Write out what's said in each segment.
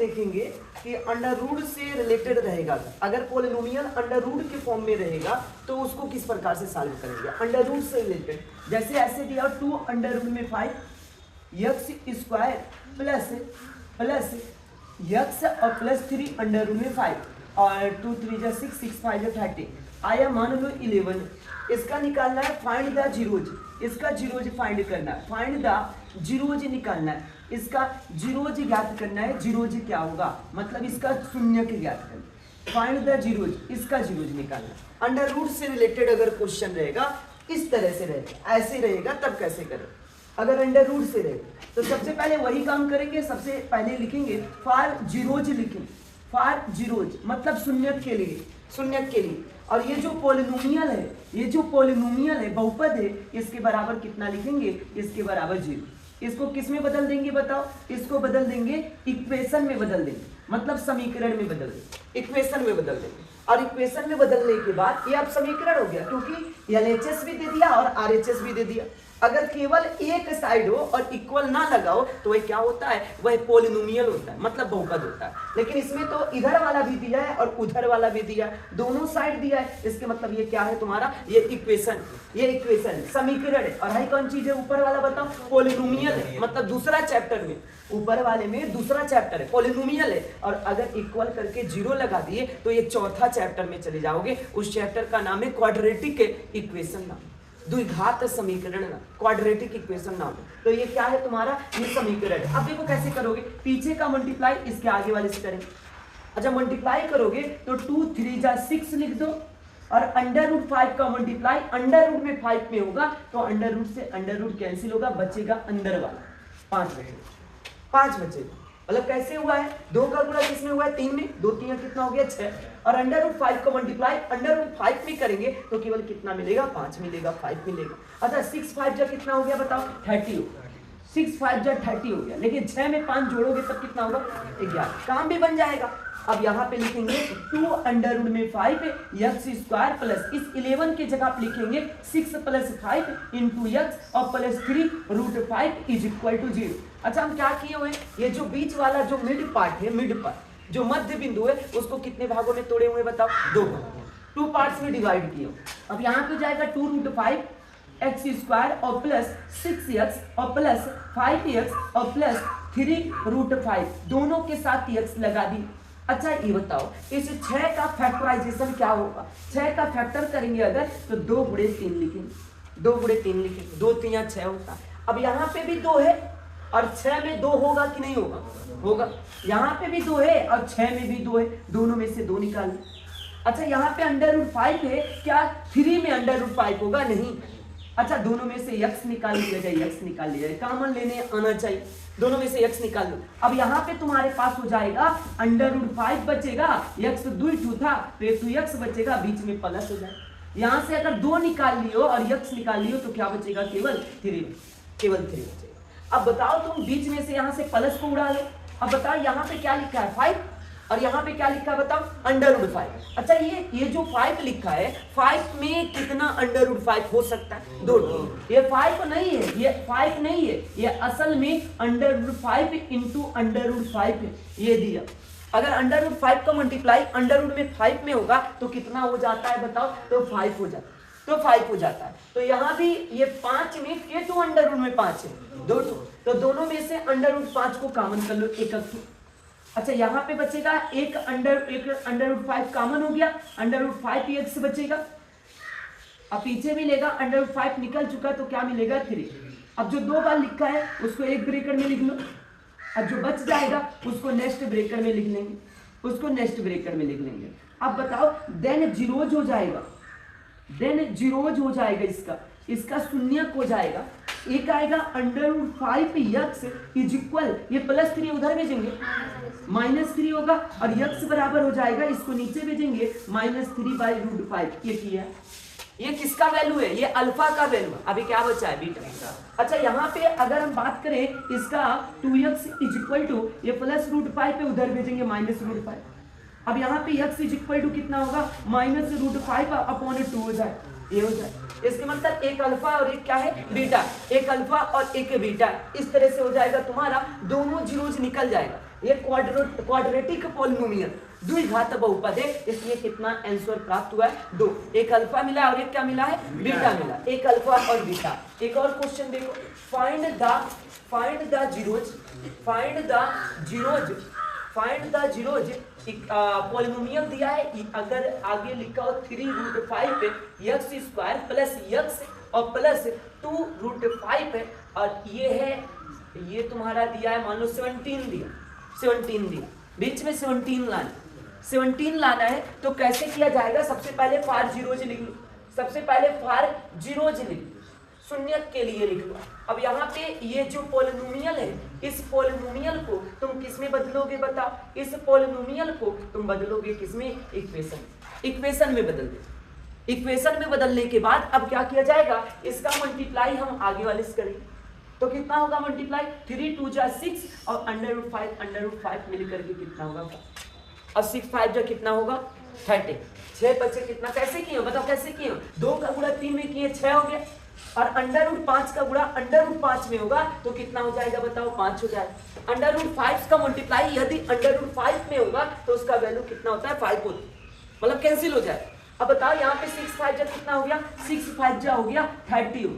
देखेंगे कि under root से रिलेटेड रहेगा। अगर पोलिनोमियल अंडर रूट के फॉर्म में रहेगा तो उसको किस प्रकार से सॉल्व करेंगे, अंडर रूट से रिलेटेड। जैसे ऐसे दिया 2 अंडर रूट में 5 एक्स स्क्वायर प्लस एक्स और प्लस 3 अंडर रूट में 5 और 2 3 जा 6 6 5 जा 30 आया मान लो 11। इसका निकालना है फाइंड द जीरोज, इसका जीरोज फाइंड करना है, फाइंड द जीरोज निकालना है, इसका जीरोज ज्ञात करना है। जीरोज क्या होगा, मतलब इसका शून्य के ज्ञात करना, फाइंड द जीरोज, इसका जीरोज निकालना। अंडर रूट से रिलेटेड अगर क्वेश्चन रहेगा इस तरह से रहेगा, ऐसे रहेगा तब कैसे करें। अगर अंडर रूट से रहे तो सबसे पहले वही काम करेंगे, सबसे पहले लिखेंगे फॉर जीरोज, लिखेंगे फॉर जीरोज मतलब शून्य के लिए, शून्य के लिए। और ये जो पोलिनोमियल है, ये जो पोलिनोमियल है बहुपद है, इसके बराबर कितना लिखेंगे, इसके बराबर 0। इसको किस में बदल देंगे बताओ, इसको बदल देंगे इक्वेशन में बदल देंगे, मतलब समीकरण में बदल देंगे, इक्वेशन में बदल देंगे। और इक्वेशन में बदलने के बाद ये अब समीकरण हो गया, क्योंकि एलएचएस भी दे दिया और आरएचएस भी दे दिया। अगर केवल एक साइड हो और इक्वल ना लगाओ तो वह क्या होता है, वह पोलिनोमियल होता है, मतलब बहुपद होता है। लेकिन इसमें तो इधर वाला भी दिया है और उधर वाला भी दिया है, दोनों साइड दिया है, इसके मतलब ये क्या है तुम्हारा, ये इक्वेशन, ये इक्वेशन समीकरण है। और हाई कौन चीज है, ऊपर वाला बताओ, पोलिनोमियल है, मतलब दूसरा चैप्टर में, ऊपर वाले में दूसरा चैप्टर है, पोलिनोमियल है। और अगर इक्वल करके 0 लगा दिए तो ये चौथा चैप्टर में चले जाओगे, उस चैप्टर का नाम है क्वाड्रेटिक इक्वेशन, नाम द्विघात समीकरण, क्वाड्रेटिक इक्वेशन नाम। तो ये क्या है तुम्हारा, ये समीकरण। अब देखो कैसे करोगे, पीछे का मल्टीप्लाई इसके आगे वाले से करेंगे। अच्छा मल्टीप्लाई करोगे तो 2 3 जा 6 लिख दो, और अंडर रूट 5 का मल्टीप्लाई अंडर रूट में 5 में होगा तो अंडर रूट से अंडर रूट कैंसिल होगा, बचेगा अंदर वाला 5 बचेगा, 5 बचेगा। मतलब कैसे हुआ है, 2 का गुणा किसमें हुआ है, 3 में, 2 3 कितना हो गया 6। और अंडर रूट 5 को मल्टीप्लाई अंडर रूट 5 में करेंगे तो केवल कितना मिलेगा, 5 मिलेगा, 5 मिलेगा। अच्छा 6 5 जा कितना हो गया बताओ, 30 हो गया, 6 5 जा 30 हो गया। लेकिन 6 में 5 जोड़ोगे तब कितना होगा, 11, काम भी बन जाएगा। अब यहाँ पे लिखेंगे 2 अंडर रूट में 5 एक्स स्क्वायर प्लस, इस 11 के जगह आप लिखेंगे 6 + 5 इंटू एक्स और plus 3 root 5 is equal to 0। अच्छा हम क्या किए हुए, ये जो बीच वाला जो मिड पार्ट है, मिड पार्ट जो मध्य बिंदु है, उसको कितने भागों में तोड़े हुए बताओ, 2 पार्ट्स में डिवाइड किए। अब यहाँ पे जाएगा 2 रूट 5 एक्स स्क्वायर और प्लस 6x और प्लस 5x और प्लस 3 रूट 5, दोनों के साथ x लगा दी। अच्छा ये बताओ इस 6 का फैक्टराइजेशन क्या होगा, 6 का फैक्टर करेंगे अगर तो 2 गुणे 3 लिखेंगे, 2 गुणे 3 लिखेंगे, 2 3 6 होता। अब यहाँ पे भी 2 है और 6 में 2 होगा कि नहीं होगा, होगा। यहाँ पे भी 2 है और 6 में भी 2 है, दोनों में से 2 निकाल। अच्छा यहाँ पे अंडर रूट 5 है, क्या 3 में अंडर रूट 5 होगा, नहीं। अच्छा दोनों में से x निकाल लिया जाए, x निकाल लिया जाए, कॉमन लेने आना चाहिए, दोनों में से x निकाल लो। अब यहाँ पे तुम्हारे पास हो जाएगा अंडर रूट 5 बचेगा, x 2 था तो 2x बचेगा, बीच में प्लस हो जाएगा। यहाँ से अगर 2 निकाल लियो और x निकाल लियो तो क्या बचेगा, केवल 3, केवल 3 बचेगा। अब बताओ तुम बीच में से यहाँ से प्लस को उड़ा लो। अब बताओ यहाँ पे क्या लिखा है 5 और यहाँ पे क्या लिखा है बताओ, अंडर रूट 5। अच्छा ये जो 5 लिखा है, 5 में कितना अंडर रूट 5 हो सकता है, 2। ये 5 नहीं है, ये 5 नहीं है, ये असल में under root 5 into under root 5 है, ये दिया। अगर अंडर रूट 5 का मल्टीप्लाई अंडर रूट में 5 में होगा तो कितना हो जाता है बताओ, तो 5 हो जाता है, तो 5 हो जाता है। तो यहाँ भी ये 5 में के 2 अंडर रूट में 5 है, 2, तो दोनों में से अंडर रूट 5 को कॉमन कर लो, एक। अच्छा यहाँ पे बचेगा एक अंडर रूट 5 कॉमन हो गया, अंडर रूट 5 एक्स बचेगा। अब पीछे भी लेगा, अंडर रूट 5 निकल चुका तो क्या मिलेगा, 3। अब जो 2 बार लिखा है उसको एक ब्रेकेट में लिख लो, अब जो बच जाएगा उसको नेक्स्ट ब्रेकेट में लिख लेंगे, उसको नेक्स्ट ब्रेकेट में लिख लेंगे। अब बताओ देन जीरोज हो जाएगा, देन जीरोज हो जाएगा, इसका शून्यक हो जाएगा। एक आएगा under root 5 x is equal, ये प्लस 3 उधर भेजेंगे, -3 होगा और x बराबर हो जाएगा, इसको नीचे भेजेंगे -3/√5। ये किया, ये किसका वैल्यू है, ये अल्फा का वैल्यू। अभी क्या बचा है, बीटा। अच्छा यहाँ पे अगर हम बात करें इसका 2x इज इक्वल टू, ये +√5 पे उधर भेजेंगे -√5। अब यहाँ पे x इज इक्वल टू कितना होगा, -√5/2 हो जाए, ये हो जाए। इसके मतलब एक अल्फा और एक क्या है, बीटा, एक अल्फा और एक बीटा, इस तरह से हो जाएगा तुम्हारा, दोनों जीरोज निकल जाएगा। ये क्वाड्रेटिक पॉलिनोमियल द्विघात बहुपद है, इसलिए कितना आंसर प्राप्त हुआ है 2। एक अल्फा मिला और एक क्या मिला है बीटा मिला, एक अल्फा और बीटा। एक और क्वेश्चन देखो, फाइंड द जीरोज पॉलिनोमियल दिया है, अगर आगे लिखा हो 3√5 x² प्लस x और प्लस 2√5 है, और ये तुम्हारा दिया है मान लो 17 दिया, बीच में 17 लाना है। तो कैसे किया जाएगा, सबसे पहले फार जीरोज लिख लो, शून्य के लिए लिख लो। अब यहाँ पे ये जो पॉलिनोमियल है, इस पॉलिनोमियल को तुम किस में बदलोगे बताओ, इस पॉलिनोमियल को तुम बदलोगे किसमें, इक्वेशन में बदल दो। इक्वेशन में बदलने के बाद अब क्या किया जाएगा, इसका मल्टीप्लाई हम आगे वाले से करेंगे। तो कितना होगा मल्टीप्लाई, 3 2 जा 6 और √5 मिलकर के कितना होगा, और 6 5 जा कितना होगा 30। 6 बचे कितना, कैसे किए बताओ, कैसे किए, 2 का गुणा 3 में किए 6 हो गया, और √5 का गुणा √5 में होगा तो कितना हो जाएगा बताओ, 5 हो जाएगा। √5 का मल्टीप्लाई यदि √5 में होगा तो उसका वैल्यू कितना होता है, 5 होता है, मतलब कैंसिल हो जाए। अब बताओ यहाँ पे 6 5 जा कितना हो गया, 6 5 जा हो गया 30 हो,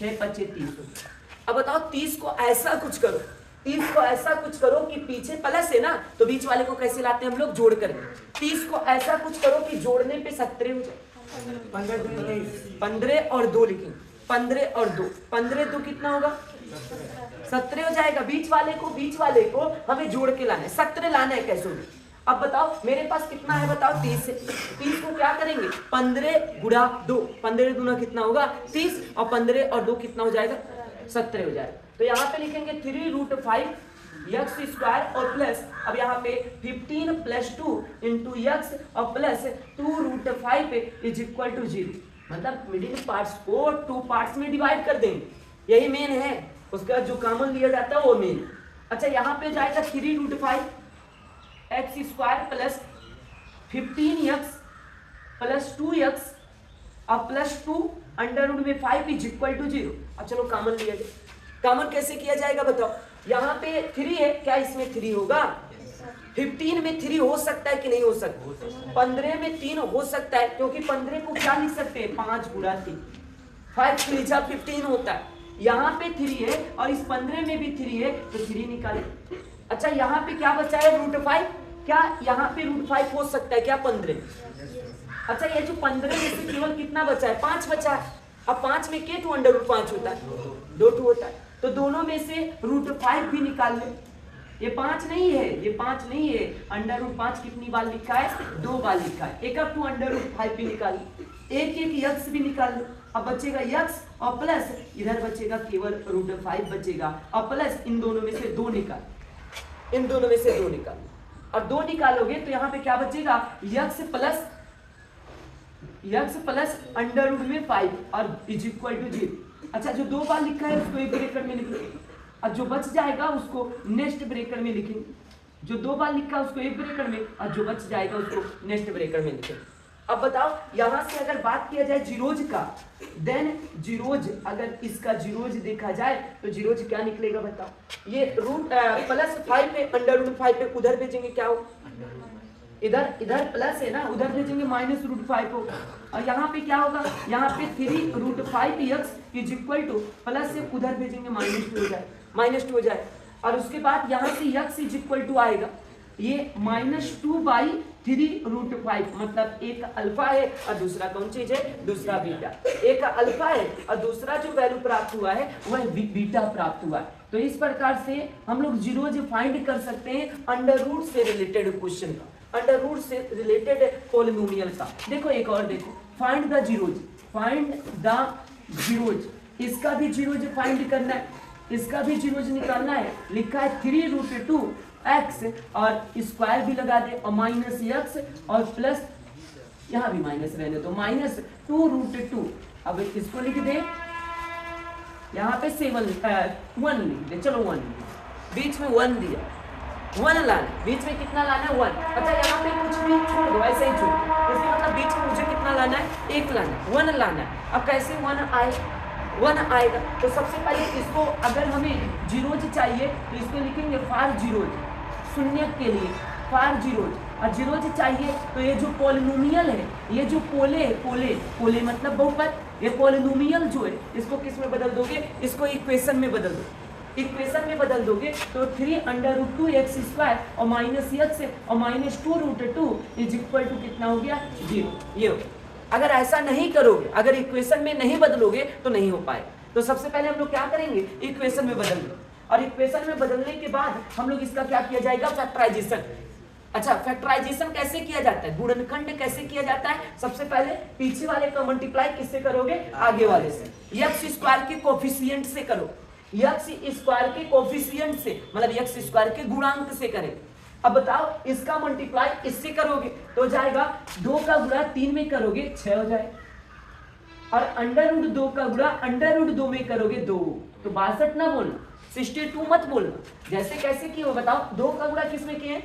6 25 30 हो गया। अब बताओ 30 को ऐसा कुछ करो कि पीछे प्लस है ना, तो बीच वाले को कैसे लाते हैं हम लोग, जोड़ करके। 30 को ऐसा कुछ करो कि जोड़ने पे 17 हो जाए, 15 और 2 लिखेंगे, 15 और 2, 15 2 कितना होगा 17 हो जाएगा। बीच वाले को हमें जोड़ के लाना है, 17 लाना है, कैसे होगी। अब बताओ मेरे पास कितना है बताओ, 30 है। 30 को क्या करेंगे, 15 गुणा 2, 15 दूना कितना होगा 30, और 15 और 2 कितना हो जाएगा 17 हो जाएगा। तो यहाँ पे लिखेंगे 3√5 x² और प्लस, अब यहाँ पे 15 + 2 × x और प्लस 2√5 = 0, मतलब मिडिल पार्ट्स को 2 पार्ट्स में डिवाइड कर देंगे, यही मेन है, उसका जो कॉमन लिया जाता है वो मेन। अच्छा यहाँ पे जाएगा 3√5 x² plus 15x plus 2x और प्लस 2 √5 = 0। अब चलो कॉमन लिया जाए, कॉमन कैसे किया जाएगा बताओ, यहाँ पे 3 है, क्या इसमें 3 होगा, 15 में 3 हो सकता है कि नहीं हो सकता, 15 में 3 हो सकता है, क्योंकि 15 को क्या लिख सकते हैं, 5 गुणा 3, 5 3 जा 15 होता है। यहाँ पे 3 है और इस 15 में भी 3 है, तो 3 निकाले। अच्छा यहाँ पे क्या बचा है √5, क्या यहाँ पे √5 हो सकता है क्या 15। अच्छा ये जो 15 में से केवल कितना बचा है, 5 बचा है। अब 5 में के 2 √5 होता है, 2 2 होता है, तो दोनों में से √5 भी निकाल ले। ये 5 नहीं है, √5 कितनी बार लिखा है, 2 बार लिखा है। एक अब 2 √5 भी निकाल, एक x भी निकाल लो। अब बचेगा x और प्लस इधर बचेगा केवल √5 बचेगा, और प्लस इन दोनों में से 2 निकाल, और 2 निकालोगे तो यहाँ पे क्या बचेगा, x प्लस √5 और = 0। अच्छा जो 2 बार लिखा है उसको एक ब्रैकेट में लिख लो, और जो बच जाएगा उसको नेक्स्ट ब्रैकेट में लिखेंगे। जो 2 बार लिखा है उसको एक ब्रैकेट में, और जो बच जाएगा उसको नेक्स्ट ब्रैकेट में लिखेंगे। अब बताओ यहाँ से अगर बात किया जाए जीरोज का, देन जीरोज, अगर इसका जीरोज देखा जाए तो जीरोज क्या निकलेगा बताओ, ये +5 पे √5 पे उधर भेजेंगे क्या हो, इधर प्लस है ना, उधर भेजेंगे -√5 को, और यहाँ पे क्या होगा, यहाँ पे 3√5x = प्लस से उधर भेजेंगे -2 हो जाए, और उसके बाद यहाँ से x = आएगा, ये -2/3√5, मतलब एक अल्फा है और दूसरा कौन चीज है, दूसरा बीटा। एक अल्फा है और दूसरा जो वैल्यू प्राप्त हुआ है वह बीटा प्राप्त हुआ है। तो इस प्रकार से हम लोग जीरोज फाइंड कर सकते हैं अंडर रूट से रिलेटेड क्वेश्चन का, अंडर रूट से रिलेटेड पॉलिनोमियल का। देखो एक और देखो, फाइंड द जीरोज, इसका भी जीरोज फाइंड करना है, इसका भी जीरोज निकालना है। लिखा है 3√2x और स्क्वायर भी लगा दे, और -x और प्लस, यहाँ भी माइनस रहने तो -2√2। अब इसको लिख दे, यहाँ पे 1 लिख दे, चलो 1 बीच में 1 दिया, 1 लाना, बीच में कितना लाना है 1। अच्छा यहाँ पे कुछ भी छोड़ दो, ऐसे ही छोड़, इसका मतलब बीच में मुझे कितना लाना है, 1 लाना है, 1 लाना है। अब कैसे 1 आएगा, तो सबसे पहले इसको, अगर हमें जीरोज चाहिए तो इसको लिखेंगे फार शून्य के लिए फॉर जीरोज, और जीरोज चाहिए तो ये जो पॉलिनोमियल है, ये जो पोले है, पोले मतलब बहुपद, ये पॉलिनोमियल जो है इसको किस में बदल दोगे, इसको इक्वेशन में बदल दो। इक्वेशन में बदल दोगे तो 3√2x² और माइनस x और -2√2 इज इक्वल टू कितना हो गया 0। ये हो। अगर ऐसा नहीं करोगे, अगर इक्वेशन में नहीं बदलोगे तो नहीं हो पाएगा। तो सबसे पहले हम लोग क्या करेंगे, इक्वेशन में बदल दो, और इक्वेशन में बदलने के बाद हम लोग इसका क्या किया जाएगा, फैक्टराइजेशन। अच्छा, फैक्टराइजेशन कैसे किया जाता है, गुणनखंड कैसे किया जाता है, सबसे पहले पीछे वाले का मल्टीप्लाई किससे करोगे, आगे वाले से, x² के कोफिशिएंट से करो, x² के कोफिशिएंट से, मतलब x² के गुणांक से करें। अब बताओ इसका मल्टीप्लाई इससे करोगे तो जाएगा 2 का गुणा 3 में करोगे 6 हो जाए, और √2 का गुणा √2 में करोगे 2, तो 62 ना बोलना, 62 मत बोलना। जैसे कैसे किए हो बताओ, 2 का गुणा किस में किए,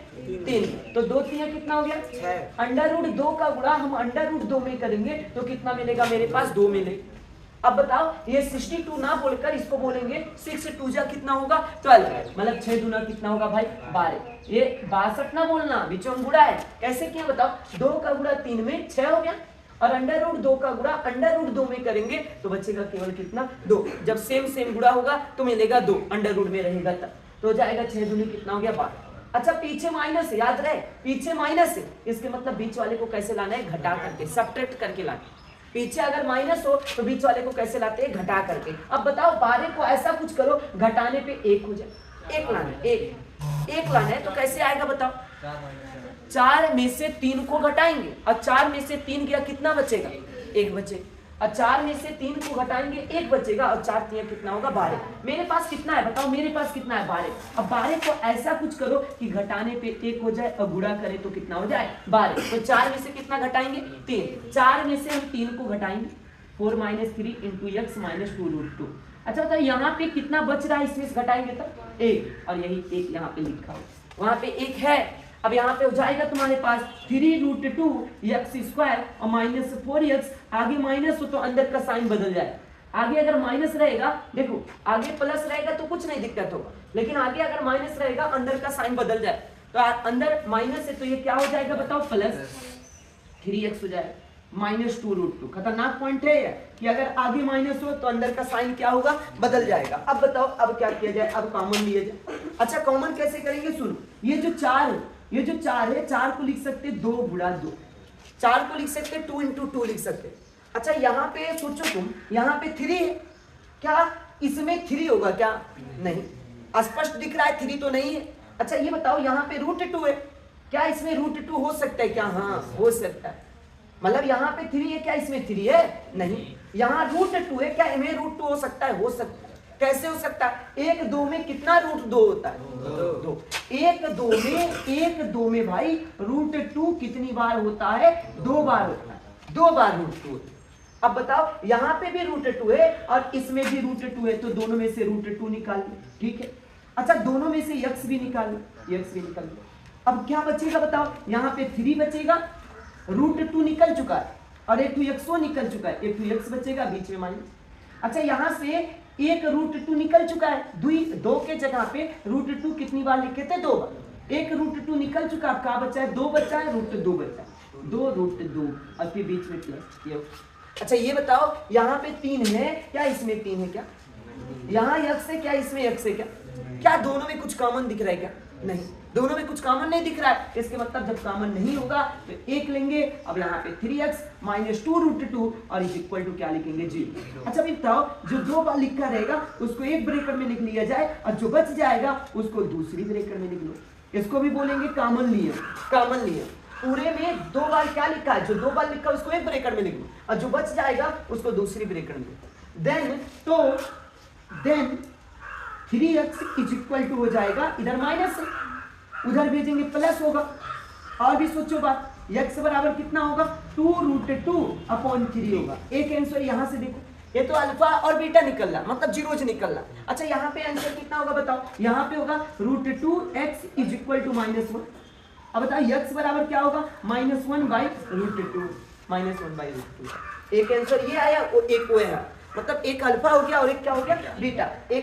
3, तो 2 3 कितना हो गया 6। √2 का गुणा हम √2 में करेंगे तो कितना मिलेगा, मेरे पास 2 मिलेगा। अब बताओ ये 62 ना बोलकर इसको बोलेंगे 6 2 जा कितना होगा 12, मतलब 6 दूना कितना होगा भाई 12। ये 62 ना बोलना, बीच में गुणा है। कैसे किया बताओ, 2 का गुणा 3 में 6 हो गया, और √2 का गुणा √2 में करेंगे तो बचेगा केवल कितना 2। जब सेम गुणा होगा तो मिलेगा 2, √ में रहेगा तब, तो हो जाएगा 6 दूनी कितना हो गया 12। अच्छा पीछे माइनस है, याद रहे पीछे माइनस है, इसके मतलब बीच वाले को कैसे लाना है, घटा करके, सब्ट्रैक्ट करके लाना है। पीछे अगर माइनस हो तो बीच वाले को कैसे लाते हैं, घटा करके। अब बताओ 12 को ऐसा कुछ करो घटाने पे 1 हो जाए, 1 लाना है, 1 लाना है, तो कैसे आएगा बताओ, 4 में से 3 को घटाएंगे, और 4 में से 3 गया कितना बचेगा, 1 बचेगा, और 4 में से 3 को घटाएंगे 1 बचेगा, और 4 3 कितना होगा 12। मेरे पास कितना है बताओ, मेरे पास कितना है 12। अब 12 को ऐसा कुछ करो कि घटाने पे 1 हो जाए और गुणा करें तो कितना हो जाए 12। तो 4 में से कितना घटाएंगे 3, 4 में से हम 3 को घटाएंगे 4 - 3 × x - 2√2। अच्छा बताओ यहाँ पे कितना बच रहा है, इसमें घटाएंगे तो 1, और यही 1 यहाँ पे लिखा हो, वहां पे 1 है। अब यहाँ पे हो जाएगा तुम्हारे पास 3√2x² और -4x, आगे माइनस हो तो अंदर का साइन बदल जाए। आगे अगर माइनस रहेगा, देखो आगे प्लस रहेगा तो कुछ नहीं दिक्कत होगा, लेकिन आगे अगर माइनस रहेगा अंदर का साइन बदल जाए, तो अंदर माइनस है तो ये क्या हो जाएगा बताओ, प्लस 3x हो जाएगा -2√2। खतरनाक पॉइंट है कि अगर आगे माइनस हो तो अंदर का साइन क्या होगा, बदल जाएगा। अब बताओ अब क्या किया जाए, अब कॉमन लिया जाए। अच्छा कॉमन कैसे करेंगे, सुनो, ये जो 4 है 4 को लिख सकते 2 × 2, 4 को लिख सकते 2 × 2 लिख सकते। अच्छा यहाँ पे सोचो तुम, यहाँ पे 3 है, क्या इसमें 3 होगा क्या, नहीं, स्पष्ट दिख रहा है 3 तो नहीं है। अच्छा ये बताओ यहाँ पे √2 है, क्या इसमें √2 हो सकता है क्या, हाँ हो सकता है, मतलब यहाँ पे 3 है, क्या इसमें 3 है, नहीं। यहाँ √2 है, क्या इनमें √2 हो सकता है, हो सकता है। कैसे हो सकता है, 1 2 में कितना √2 होता है, 2। 1 2 में भाई √2 कितनी बार होता है, 2 बार होता है, 2 बार √2। अब बताओ यहाँ पे भी √2 है और इसमें भी √2 है, तो दोनों में से √2 निकाल लो, ठीक है। अच्छा दोनों में से x भी निकाल लो, अब क्या बचेगा बताओ, यहाँ पे 3 बचेगा, √2 निकल चुका है, और एक 2x निकल चुका है, एक 2x बचेगा, बीच में माइनस। अच्छा यहाँ से एक √2 निकल चुका है, 2 के जगह पे √2 कितनी बार लिखे थे, 2 बार। एक √2 निकल चुका, अब क्या बचा है, 2 बचा है, √2 बचा है, 2 √2 और फिर बीच में प्लस ये। अच्छा ये बताओ यहाँ पे 3 है, क्या इसमें 3 है क्या, यहाँ x है, क्या इसमें x है क्या दोनों में कुछ कॉमन दिख रहा है क्या, नहीं, दोनों में कुछ कॉमन नहीं दिख रहा है। इसके मतलब जब कॉमन नहीं होगा तो 1 लेंगे। अब यहाँ पे 3x - 2√2 और इज इक्वल टू क्या लिखेंगे 0। अच्छा अभी बताओ जो 2 बार लिखा रहेगा उसको एक ब्रैकेट में लिख लिया जाए, और जो बच जाएगा उसको दूसरी ब्रैकेट में लिख लो, इसको भी बोलेंगे कॉमन नियम। पूरे में 2 बार क्या लिखा है, जो 2 बार लिखा है उसको एक ब्रैकेट में लिख लो, और जो बच जाएगा उसको दूसरी ब्रैकेट में। Then 3x is equal to हो जाएगा, इधर माइनस है, उधर भेजेंगे प्लस होगा। और भी सोचो बात, x बराबर कितना होगा, 2√2/3 होगा। एक आंसर यहाँ से देखो, ये तो अल्फा और बीटा निकल रहा, मतलब जीरोज निकल रहा। अच्छा यहाँ पे आंसर कितना होगा बताओ, यहाँ पे होगा √2x इज इक्वल टू -1। अब बताओ x बराबर क्या होगा, -1/√2, -1/√2। एक आंसर ये आया और एक वो है, मतलब एक अल्फा हो गया और एक क्या हो गया बीटा। एक